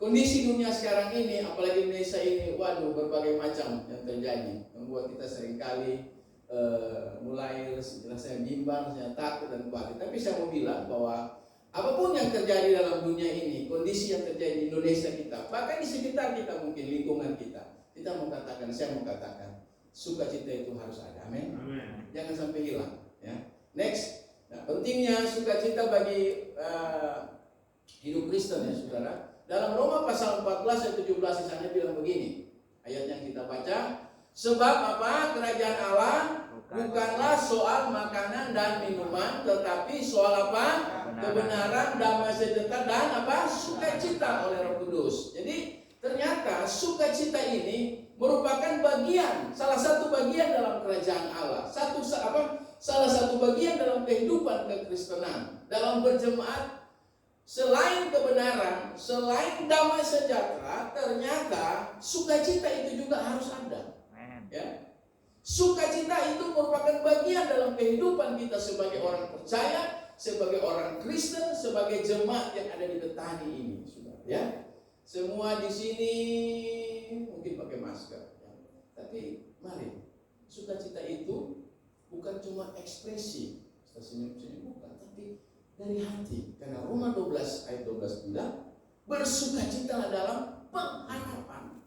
kondisi dunia sekarang ini, apalagi Indonesia ini, waduh, berbagai macam yang terjadi, membuat kita seringkali mulai rasanya bimbang, rasanya takut dan khawatir. Tapi saya mau bilang bahwa apapun yang terjadi dalam dunia ini, kondisi yang terjadi di Indonesia kita, bahkan di sekitar kita, mungkin lingkungan kita mau katakan, saya mau katakan, sukacita itu harus ada. Amin. Jangan sampai hilang. Ya. Next. Nah, pentingnya sukacita bagi hidup Kristen, ya saudara. Dalam Roma pasal 14 ayat 17 di sana bilang begini, ayat yang kita baca, sebab apa? Kerajaan Allah bukanlah soal makanan dan minuman, tetapi soal apa? Kebenaran, damai sejahtera dan apa? Sukacita oleh Roh Kudus. Jadi ternyata sukacita ini merupakan bagian, salah satu bagian dalam kerajaan Allah. Salah satu bagian dalam kehidupan kekristenan, dalam berjemaat. Selain kebenaran, selain damai sejahtera, ternyata sukacita itu juga harus ada. Ya. Sukacita itu merupakan bagian dalam kehidupan kita sebagai orang percaya, sebagai orang Kristen, sebagai jemaat yang ada di Betani ini, saudara. Ya. Semua di sini mungkin pakai masker, ya. Tapi mari, sukacita itu bukan cuma ekspresi, senyum-senyum, bukan, tapi dari hati. Karena Roma 12 ayat 12 bilang, bersukacitalah dalam pengharapan.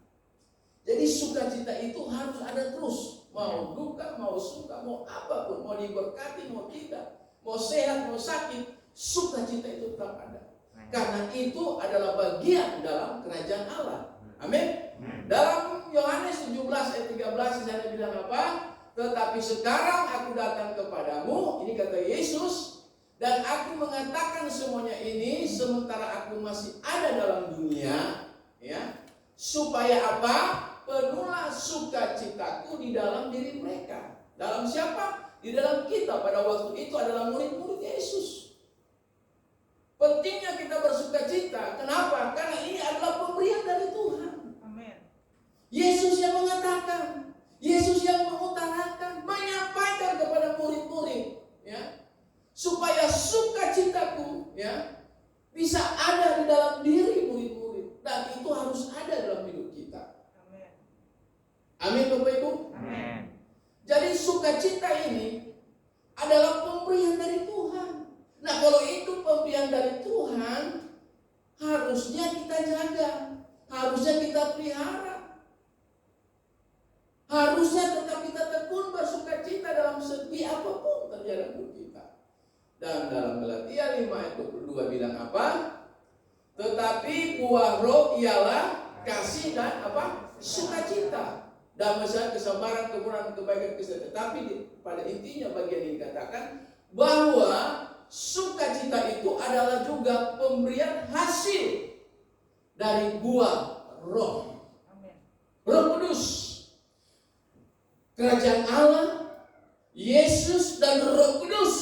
Jadi sukacita itu harus ada terus. Mau duka, mau suka, mau apapun, mau diberkati, mau tidak, mau sehat, mau sakit, sukacita itu tetap ada. Karena itu adalah bagian dalam kerajaan Allah. Amin. Dalam Yohanes 17 ayat 13 di sana bilang apa? Tetapi sekarang aku datang kepadamu, ini kata Yesus, dan aku mengatakan semuanya ini sementara aku masih ada dalam dunia, ya, supaya apa? Penuhlah sukacitaku di dalam diri mereka. Dalam siapa? Di dalam kita pada waktu itu adalah murid-murid Yesus. Pentingnya kita bersukacita. Kenapa? Karena ini adalah pemberian dari Tuhan. Amin. Yesus yang mengatakan, Yesus yang mengutarakan, menyampaikan kepada murid-murid, ya, supaya sukacitaku, ya, bisa ada di dalam diri murid-murid, dan itu harus ada dalam hidup kita. Amin. Amin, Bapak Ibu. Amin. Jadi sukacita ini adalah pemberian dari Tuhan. Nah, kalau itu pemberian dari Tuhan, harusnya kita jaga, harusnya kita pelihara. Harusnya tetap kita tekun bersukacita dalam setiap apapun terjadi hidup kita. Dan dalam Galatia 5 ayat 22 bilang apa? Tetapi buah roh ialah kasih dan apa? Sukacita, damai sejahtera, kesabaran, kemuliaan, kebaikan, kesetiaan. Tapi pada intinya bagian ini dikatakan bahwa sukacita itu adalah juga pemberian hasil dari buah roh. Roh Kudus. Kerajaan Allah, Yesus dan Roh Kudus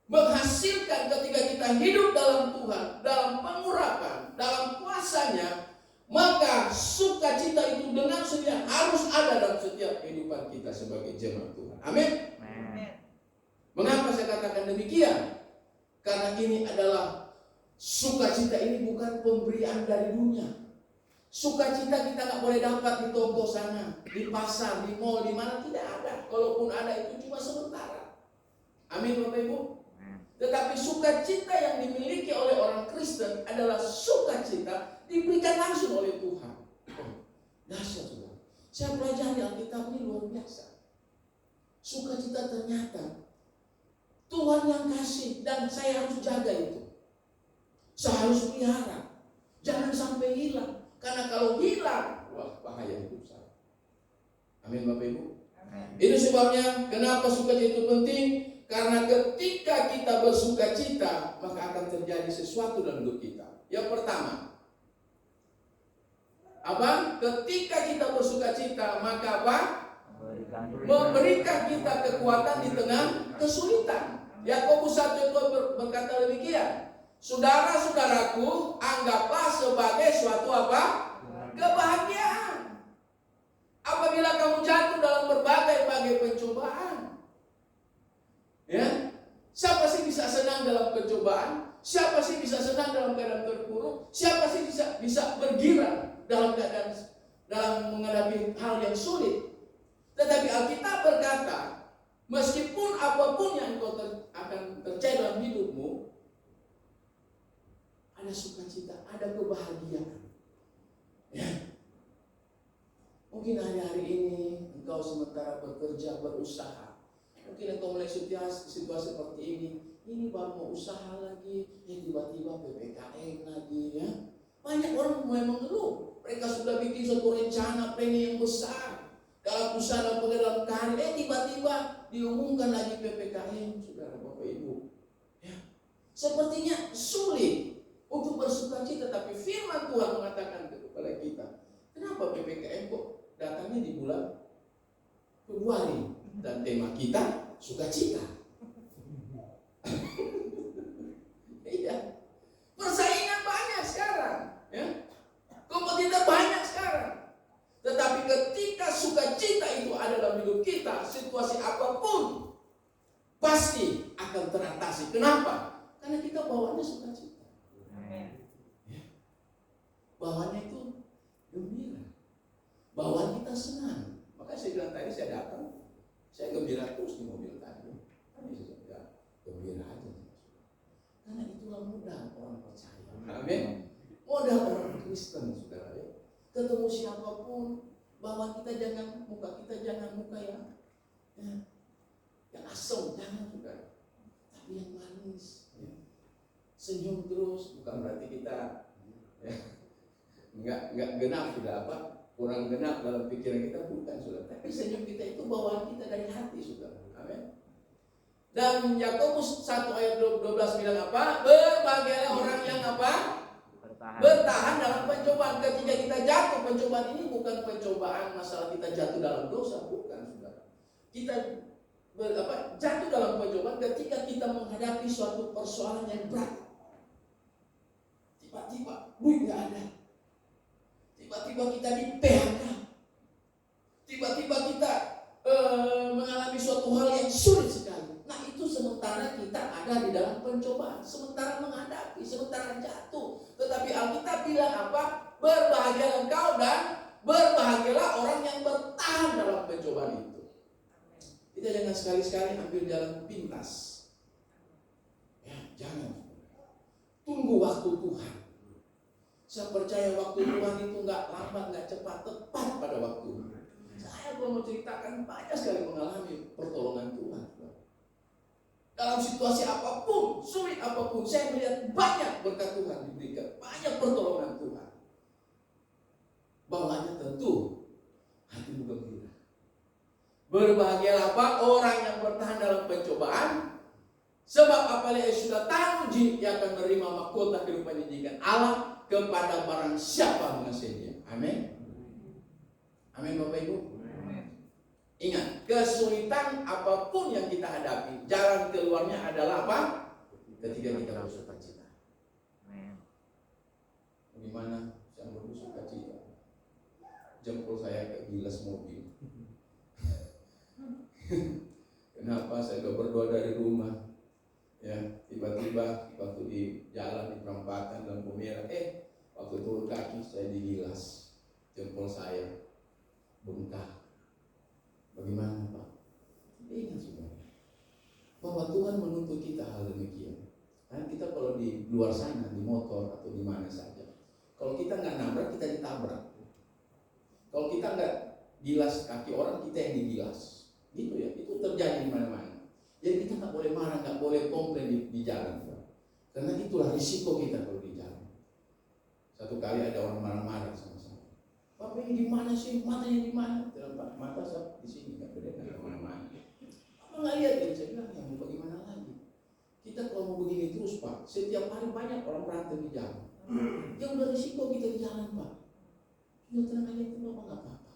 menghasilkan ketika kita hidup dalam Tuhan, dalam pengurapan, dalam kuasanya, maka sukacita itu dengan sedia harus ada dalam setiap kehidupan kita sebagai jemaat Tuhan. Amin. Mengapa saya katakan demikian? Karena ini adalah sukacita ini bukan pemberian dari dunia. Sukacita kita nggak boleh dapat di toko sana, di pasar, di mall, di mana, tidak ada. Kalaupun ada itu cuma sementara. Amin, Bapak Ibu. Tetapi sukacita yang dimiliki oleh orang Kristen adalah sukacita diberikan langsung oleh Tuhan. Dahsyat, saudara. Saya pelajari Alkitab ini luar biasa. Sukacita ternyata Tuhan yang kasih, dan saya harus jaga itu. Saya harus pelihara, jangan sampai hilang. Karena kalau hilang, wah, bahaya hidup saya. Amin, Bapak Ibu. Amin. Itu sebabnya kenapa sukacita itu penting. Karena ketika kita bersukacita, maka akan terjadi sesuatu dalam hidup kita. Yang pertama, apa? Ketika kita bersukacita, maka apa? Memberikan kita kekuatan di tengah kesulitan. Yakobus 1 berkata demikian. Saudara-saudaraku, anggaplah sebagai suatu apa? Kebahagiaan apabila kamu jatuh dalam berbagai pencobaan. Ya, siapa sih bisa senang dalam pencobaan? Siapa sih bisa senang dalam keadaan terpuruk? Siapa sih bisa bisa bergirang dalam keadaan dalam menghadapi hal yang sulit. Tetapi Alkitab berkata, meskipun apapun yang engkau akan terjadi dalam hidupmu, ada sukacita, ada kebahagiaan. Ya. Mungkin hari-hari ini engkau sementara bekerja, berusaha. Mungkin engkau mulai situasi seperti ini baru mau usaha lagi, tiba-tiba PPKM lagi, ya. Banyak orang mulai mengeluh. Mereka sudah bikin suatu rencana planning yang besar dalam usaha dan dalam karir, tiba-tiba diumumkan lagi PPKM, saudara Bapak Ibu. Ya. Sepertinya sulit untuk bersukacita, tapi firman Tuhan mengatakan kepada kita, kenapa PPKM kok datangnya di bulan Februari dan tema kita sukacita. Iya. Persaingan banyak sekarang, ya. Kompetitor banyak sekarang. Tetapi ketika sukacita itu ada dalam hidup kita, situasi apapun pasti akan teratasi. Kenapa? Karena kita bawaannya sukacita. Ya. Bawaannya itu gembira. Bawaan kita senang. Makanya saya bilang tadi saya datang, saya gembira terus di mobil tadi. Saya gembira aja. Karena itulah modal orang percaya. Amin. Modal orang Kristen, saudara, ya. Ketemu siapapun, bahwa muka kita jangan muka yang asem, jangan, saudara. Tapi yang manis, ya. Senyum terus, bukan berarti kita ya, nggak genap, tidak kurang genap dalam pikiran kita, bukan, saudara. Tapi senyum kita itu bawaan kita dari hati, saudara. Amin. Dan Yakobus 1 ayat 12 bilang apa? Berbahagialah orang yang apa? Bertahan dalam pencobaan. Ketika kita jatuh, pencobaan ini bukan pencobaan masalah kita jatuh dalam dosa, bukan, saudara. Kita jatuh dalam pencobaan ketika kita menghadapi suatu persoalan yang berat. Tiba-tiba duit nggak ada. Tiba-tiba kita di PHK. Tiba-tiba kita mengalami suatu hal yang sulit sekali. Nah, itu sementara kita ada di dalam pencobaan, sementara menghadapi, sementara jatuh. Tetapi Alkitab bilang apa? Berbahagialah engkau dan berbahagialah orang yang bertahan dalam pencobaan itu. Kita jangan sekali-sekali ambil jalan pintas. Ya, jangan. Tunggu waktu Tuhan. Saya percaya waktu Tuhan itu nggak lambat, nggak cepat, tepat pada waktu. Saya mau menceritakan banyak sekali mengalami pertolongan Tuhan. Dalam situasi apapun, sulit apapun, saya melihat banyak berkat Tuhan diberikan, banyak pertolongan Tuhan. Bawahnya tentu hatimu gembira. Berbahagialah apa? Orang yang bertahan dalam pencobaan, sebab apabila ia sudah tahan uji, ia akan menerima mahkota kehidupan yang diberikan Allah kepada barang siapa mengasihinya. Amin. Amin, Bapak Ibu. Ingat, kesulitan apapun yang kita hadapi, jalan keluarnya adalah apa? Ketika kita bersukacita. Bagaimana saya bersukacita? Jempol saya ke gilas mobil. Kenapa saya sudah berdoa dari rumah? Ya, tiba-tiba waktu di jalan di perempatan dan Merah, waktu turun kaki saya digilas, jempol saya bengkak. Bagaimana, Pak? Ingat, saudara, bahwa Tuhan menuntut kita hal demikian. Karena kita kalau di luar sana, di motor atau di mana saja, kalau kita nggak nabrak, kita ditabrak. Kalau kita nggak gilas kaki orang, kita yang digilas. Gitu ya, itu terjadi di mana-mana. Jadi kita nggak boleh marah, nggak boleh komplain di jalan, karena itulah risiko kita kalau di jalan. Satu kali ada orang marah-marah sama saya. Bapak ini di mana sih? Matanya di mana? Mata saya di sini, nggak beda nggak kemana-mana. Apa nggak lihat ya? Saya bilang, ya mau bagaimana lagi? Kita kalau mau begini terus, Pak, setiap hari banyak orang berantem di jalan. Ya udah risiko kita di jalan, Pak. Sudah tenang aja, itu Bapak nggak apa-apa.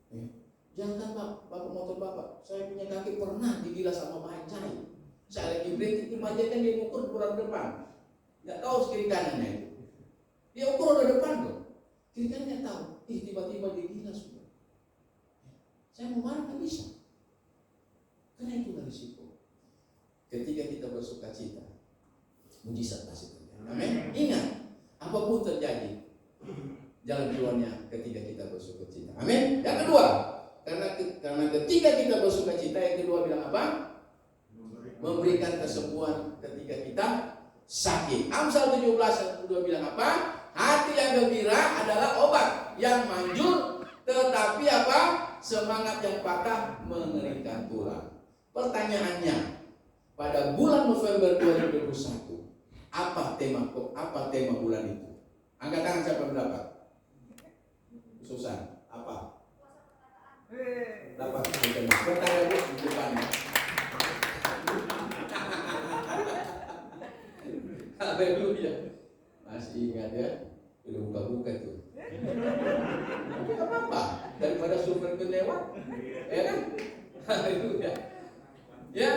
Ya. Jangan, Pak, Bapak motor Bapak, saya punya kaki pernah digilas sama bajai. Saya lagi berhenti, itu bajai kan dia ukur kurang depan, nggak tahu kiri kanannya itu. Dia ukur udah depan loh, kiri kanan nggak tahu. Tiba-tiba digilas. Saya mau marah nggak bisa, karena itu risiko. Ketika kita bersukacita, mujizat pasti terjadi. Amin. Ingat, apapun terjadi, jalan keluarnya ketika kita bersukacita. Amin. Yang kedua, karena ketika kita bersukacita, yang kedua bilang apa? Memberikan kesembuhan ketika kita sakit. Amsal 17 ayat 2 bilang apa? Hati yang gembira adalah obat yang manjur, tetapi apa? Semangat yang patah mengerikan tulang. Pertanyaannya, pada bulan November 2021, apa tema bulan itu? Angkat tangan siapa mendapat? Susan, apa? Dapat tema. Bertanya Bu di depannya. Haleluya. Masih ingat ya? Udah buka-buka tuh. Tapi gak apa-apa. Daripada super kelewat. Ya kan? Haleluya. Ya,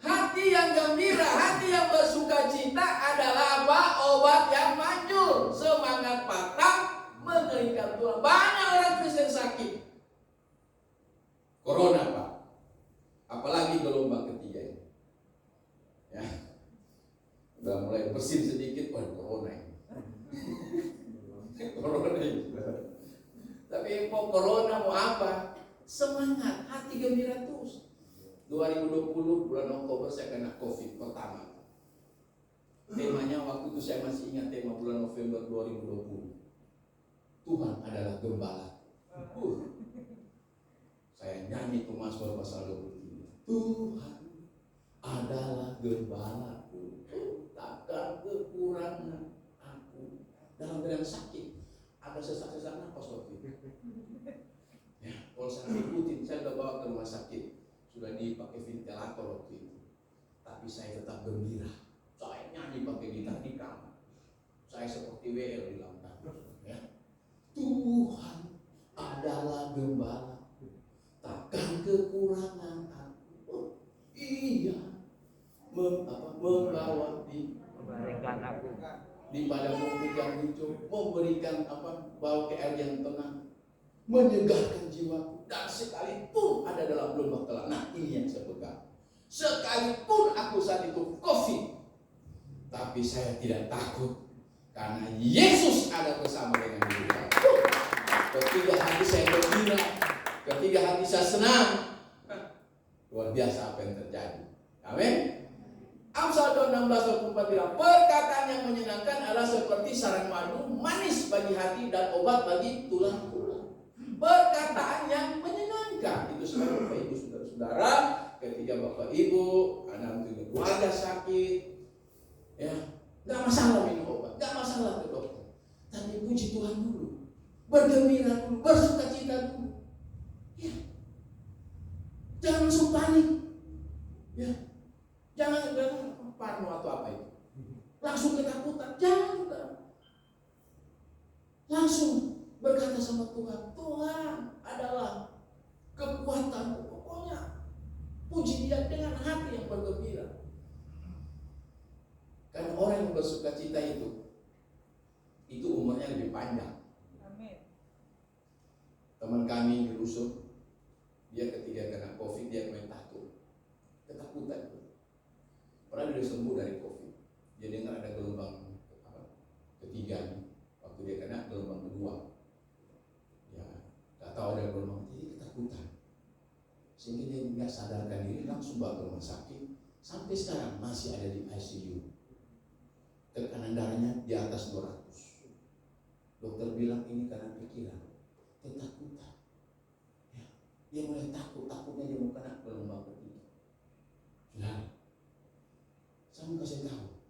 hati yang gembira, hati yang bersukacita adalah apa? Obat yang manjur. Semangat patah mengerikan tulang. Banyak orang Kristen sakit. Corona Pak. Apalagi gelombang ketiga ini. Ya. Udah mulai bersin sedikit, corona ini. Corona ini. Tapi mau corona mau apa? Semangat, hati gembira terus. 2020 bulan Oktober saya kena COVID pertama. Temanya waktu itu saya masih ingat tema bulan November 2020. Tuhan adalah gembala. Saya nyanyi itu Mazmur pasal 23. Tuhan adalah gembalaku, takkan kekurangan aku. Dalam keadaan sakit, ada sesak-sesak nafas waktu itu. Ya, kalau saya ikutin, saya udah bawa ke rumah sakit, sudah dipakai ventilator waktu itu. Tapi saya tetap gembira. Saya nyanyi pakai gitar di kamar. Saya seperti WL di lantai. Ya. Tuhan adalah gembalaku, takkan kekurangan aku. Iya, membawa memberikan aku di padang rumput yang hijau, memberikan bawa ke air yang tenang, menyegarkan jiwaku. Dan sekalipun ada dalam gelombang gelap, nah ini yang saya pegang. Sekalipun aku saat itu COVID, tapi saya tidak takut karena Yesus ada bersama dengan diri saya. Ketika hati saya gembira, ketika hati saya senang, luar biasa apa yang terjadi. Amin. Amsal 16:24 bilang, perkataan yang menyenangkan adalah seperti sarang madu, manis bagi hati dan obat bagi tulang-tulang. Perkataan yang menyenangkan itu sebab Bapak Ibu saudara-saudara, ketika Bapak Ibu anak keluarga sakit, ya nggak masalah minum obat, nggak masalah ke dokter, tapi puji Tuhan dulu, bergembira dulu, bersukacita dulu. Ya. Jangan langsung panik. Ya. Jangan parno atau apa itu. Langsung ketakutan. Jangan juga. Langsung berkata sama Tuhan, Tuhan adalah kekuatan. Pokoknya puji Dia dengan hati yang bergembira. Karena orang yang bersukacita itu umurnya lebih panjang. Amin. Teman kami di rusun, dia ketika kena COVID dia main takut, ketakutan. Padahal dia sembuh dari COVID. Dia dengar ada gelombang ketiga, waktu dia kena gelombang kedua. Ya, nggak tahu ada gelombang ketiga, ketakutan. Sehingga dia nggak sadarkan diri, langsung bawa ke rumah sakit. Sampai sekarang masih ada di ICU. Tekanan darahnya di atas 200. Dokter bilang ini karena pikiran, ketakutan. Ya, dia mulai takutnya dia mau kena gelombang ketiga. Nah, saya mau kasih tahu,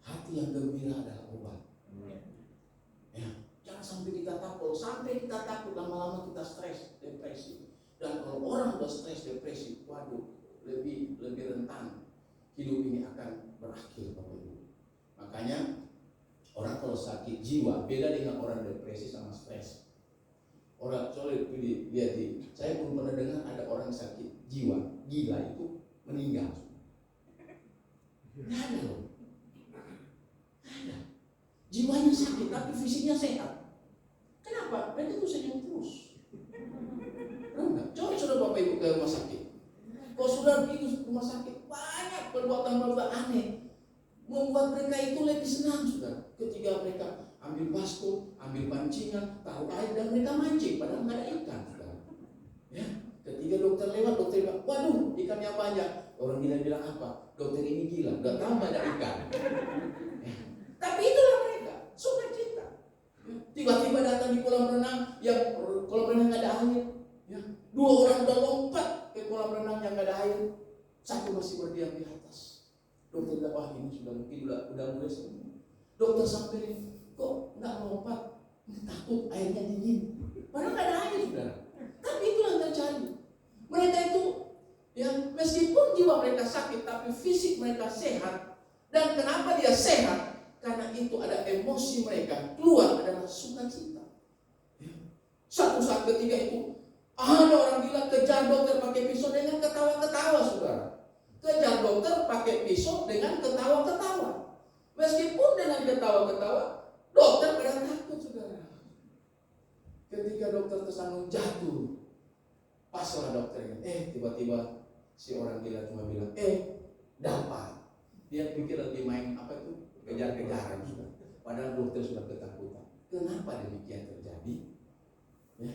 hati yang gembira adalah obat. Ya, jangan sampai kita takut, lama-lama kita stres, depresi. Dan kalau orang udah stres, depresi, waduh, lebih rentan hidup ini akan berakhir, Bapak Ibu. Makanya orang kalau sakit jiwa beda dengan orang depresi sama stres. Orang soalnya lihat saya belum pernah dengar ada orang sakit jiwa gila itu meninggal. Nggak ada loh. Nggak ada. Jiwanya sakit tapi fisiknya sehat. Kenapa? Mereka itu senyum terus. Enggak. Coba sudah Bapak Ibu ke rumah sakit. Kalau sudah pergi rumah sakit banyak perbuatan aneh membuat mereka itu lebih senang sudah. Ketika mereka ambil baskom, ambil pancingan, taruh air dan mereka mancing, padahal nggak ada ikan. Ya, ketika dokter lewat, dokter bilang, waduh, ikannya banyak. Orang gila bilang apa? Dokter ini gila, nggak tahu nggak ada ikan. Ya. Tapi itulah mereka, sukacita. Ya. Tiba-tiba datang di kolam renang, yang kolam renang nggak ada air. Ya. 2 orang udah lompat ke kolam renang yang nggak ada air, 1 masih berdiam di atas. Dokter bilang, wah ini sudah mungkin udah mulai sembuh. Dokter samperin, kok nggak lompat? Takut airnya dingin. Padahal nggak ada air, saudara. Tapi itulah yang terjadi. Mereka itu, ya meskipun jiwa mereka sakit, tapi fisik mereka sehat. Dan kenapa dia sehat? Karena itu ada emosi mereka keluar adalah sukacita. Ya. Satu saat ketika itu ada orang gila kejar dokter pakai pisau dengan ketawa-ketawa, saudara. Kejar dokter pakai pisau dengan ketawa-ketawa. Meskipun dengan ketawa-ketawa, dokter pada takut, saudara. Ketika dokter tersanggung jatuh, paslah dokter. Tiba-tiba si orang gila cuma bilang, dapat. Dia pikir lagi main apa itu, kejar-kejaran. Padahal dokter sudah ketakutan. Kenapa demikian terjadi? Ya.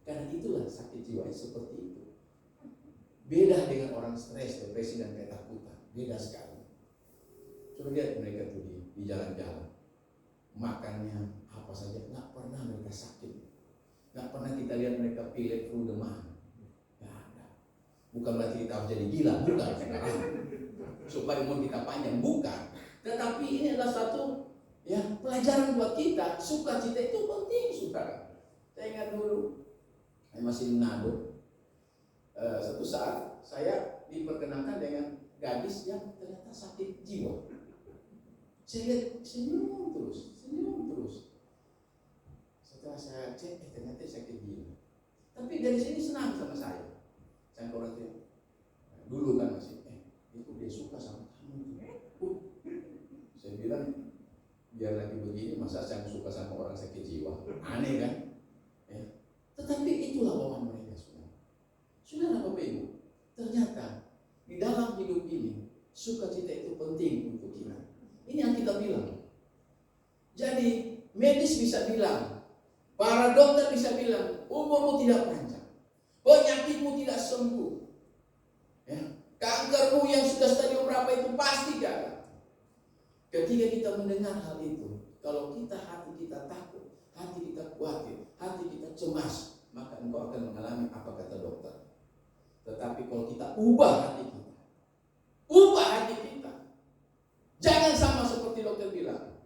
Karena itulah sakit jiwa seperti itu. Beda dengan orang stres, depresi dan ketakutan. Beda sekali. Coba lihat mereka tuh di jalan-jalan. Makannya apa saja, nggak pernah mereka sakit. Nggak pernah kita lihat mereka pilek flu demam. Nggak ada. Bukan berarti kita harus jadi gila, bukan, saudara. Supaya umur kita panjang, bukan. Tetapi ini adalah satu pelajaran buat kita. Sukacita itu penting, saudara. Saya ingat dulu, saya masih di Manado. Satu saat saya diperkenalkan dengan gadis yang ternyata sakit jiwa. Saya lihat senyum terus. Setelah saya cek, ternyata sakit jiwa. Tapi dari sini senang sama saya. Saya orang tua. Dulu kan masih, itu dia suka sama kamu. Saya bilang, biar lagi begini, masa saya suka sama orang sakit jiwa? Aneh kan? Ya. Tetapi itulah bawaan mereka, saudara. Saudara Bapak Ibu, ternyata di dalam hidup ini sukacita itu penting untuk kita. Ini yang kita bilang. Jadi medis bisa bilang, para dokter bisa bilang, umurmu tidak panjang, penyakitmu tidak sembuh, ya. Kankermu yang sudah stadium berapa itu pasti gagal. Ketika kita mendengar hal itu, kalau hati kita takut, hati kita khawatir, hati kita cemas, maka engkau akan mengalami apa kata dokter. Tetapi kalau kita ubah hati kita, jangan sama seperti dokter bilang,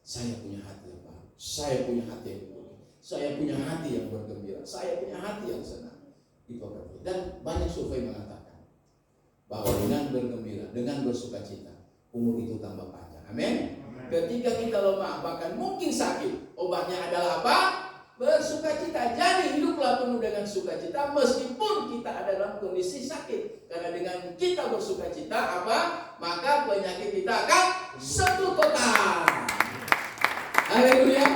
saya punya hati yang baru, saya punya hati yang baru, saya punya hati yang bergembira, saya punya hati yang senang. Itu apa? Dan banyak survei mengatakan bahwa dengan bergembira, dengan bersukacita, umur itu tambah panjang. Amin. Ketika kita lemah, bahkan mungkin sakit, obatnya adalah apa? Bersukacita. Jadi hiduplah penuh dengan sukacita meskipun kita ada dalam kondisi sakit. Karena dengan kita bersukacita apa? Maka penyakit kita akan sembuh total. Haleluya.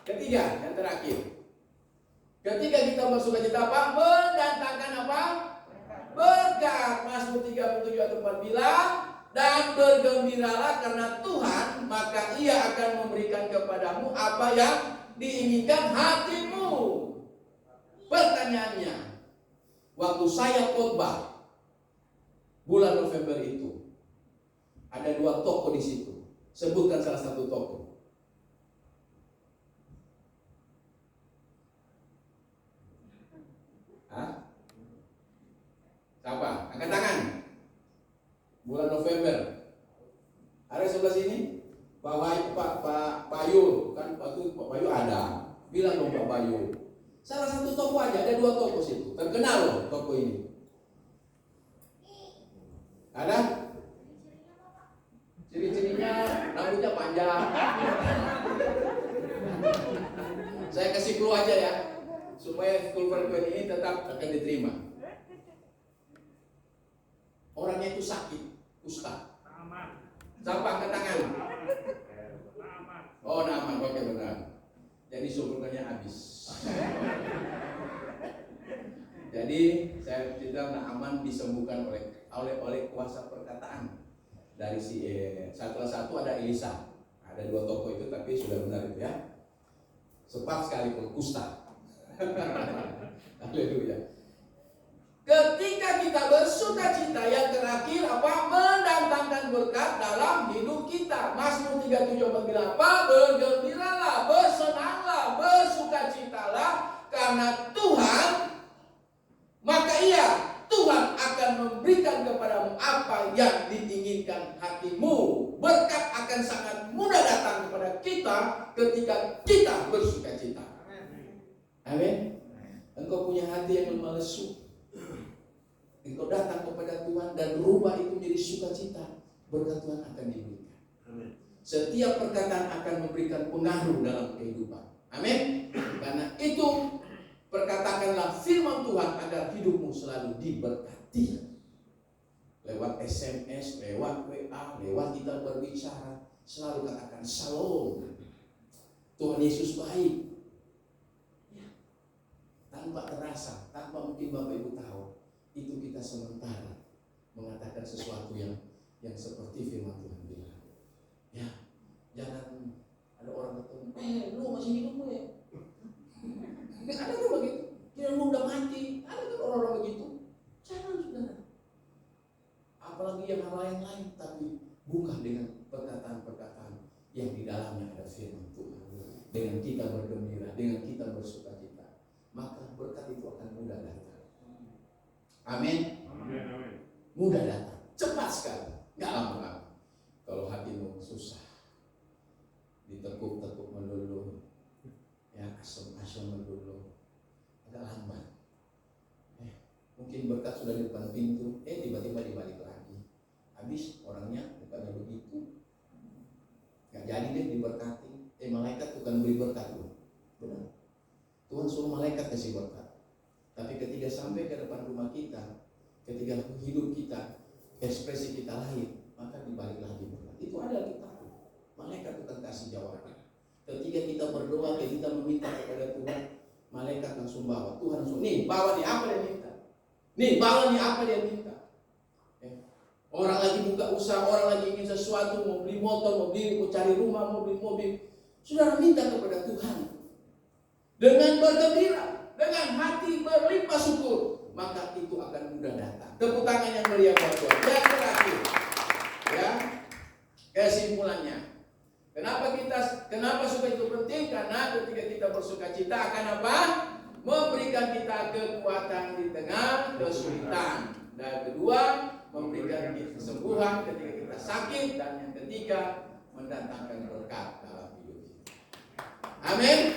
Ketiga, yang terakhir. Ketika kita bersukacita apa? Mendatangkan apa? Berkat. Mazmur 37 ayat 4 bilang, dan bergembiralah karena Tuhan, maka Ia akan memberikan kepadamu apa yang diinginkan hatimu. Pertanyaannya, waktu saya khotbah bulan November itu, ada 2 tokoh di situ. Sebutkan salah satu tokoh. Siapa? Angkat tangan. Bulan November. Ada sebelah sini. Pak Bayu, kan waktu Pak Bayu ada. Bilang dong Pak Bayu. Salah satu tokoh aja, ada 2 tokoh situ. Terkenal loh tokoh ini. Ada? Ciri-cirinya rambutnya panjang. Saya kasih clue aja ya, supaya clue ini tetap akan diterima. Orangnya itu sakit, kusta. Siapa angkat tangan? Oh, Naaman, oke benar. Jadi surganya habis. Jadi saya cerita Naaman disembuhkan oleh kuasa perkataan. dari salah satu ada Elisa. Ada 2 tokoh itu, tapi sudah benar itu ya. Cepat sekali ke kusta. Haleluya. Ketika kita bersuka cita, yang terakhir apa? Mendatangkan berkat dalam hidup kita. Mazmur 37 bilang apa? Bergembiralah, bersenanglah, bersukacitalah karena Tuhan, maka Tuhan akan memberikan kepadamu apa yang diinginkan hatimu. Berkat akan sangat mudah datang kepada kita ketika kita bersukacita. Amin. Engkau punya hati yang lemah lesu, engkau datang kepada Tuhan dan rubah itu menjadi sukacita, berkat Tuhan akan diberikan. Amin. Setiap perkataan akan memberikan pengaruh dalam kehidupan. Amin. Karena itu perkatakanlah firman Tuhan agar hidupmu selalu diberkati. Lewat SMS, lewat WA, lewat kita berbicara, selalu katakan shalom. Tuhan Yesus baik. Ya. Tanpa terasa, tanpa mungkin Bapak Ibu tahu, itu kita sementara mengatakan sesuatu yang seperti firman Tuhan bilang. Ya, jangan ada orang ketemu, lu masih hidup ya? Ada kan begitu? Kira lu udah mati? Ada kan orang-orang begitu? Jangan, saudara. Apalagi yang hal lain, tapi bukan dengan perkataan-perkataan yang di dalamnya ada firman Tuhan. Dengan kita bergembira, dengan kita bersukacita, maka berkat itu akan mudah datang. Amin. Mudah datang, cepat sekali, nggak lama-lama. Kalau hatimu susah, ditekuk-tekuk melulu, ya asam-asam melulu, agak lambat. Mungkin berkat sudah di depan pintu, tiba-tiba dibalik lagi. Habis orangnya bukannya begitu, nggak jadi deh diberkati. Malaikat bukan beri berkat loh, benar. Tuhan suruh malaikat kasih berkat. Tapi ketika sampai ke depan rumah kita, ketika hidup kita, ekspresi kita lain, maka dibalik lagi berkat. Itu ada kita. Malaikat bukan kasih jawaban. Ketika kita berdoa, kita meminta kepada Tuhan, malaikat langsung bawa. Tuhan langsung, nih bawa nih apa dia minta. Nih bawa nih apa dia minta. Orang lagi buka usaha, orang lagi ingin sesuatu, mau beli motor, mau cari rumah, mau beli mobil. Saudara minta kepada Tuhan dengan bergembira, dengan hati berlimpah syukur, maka itu akan mudah datang. Tepuk tangan yang meriah buat Tuhan. Yang terakhir, ya, kesimpulannya. Kenapa suka itu penting? Karena ketika kita bersukacita akan apa? Memberikan kita kekuatan di tengah kesulitan. Dan kedua, memberikan kita kesembuhan ketika kita sakit. Dan yang ketiga, mendatangkan berkat dalam hidup kita. Amin.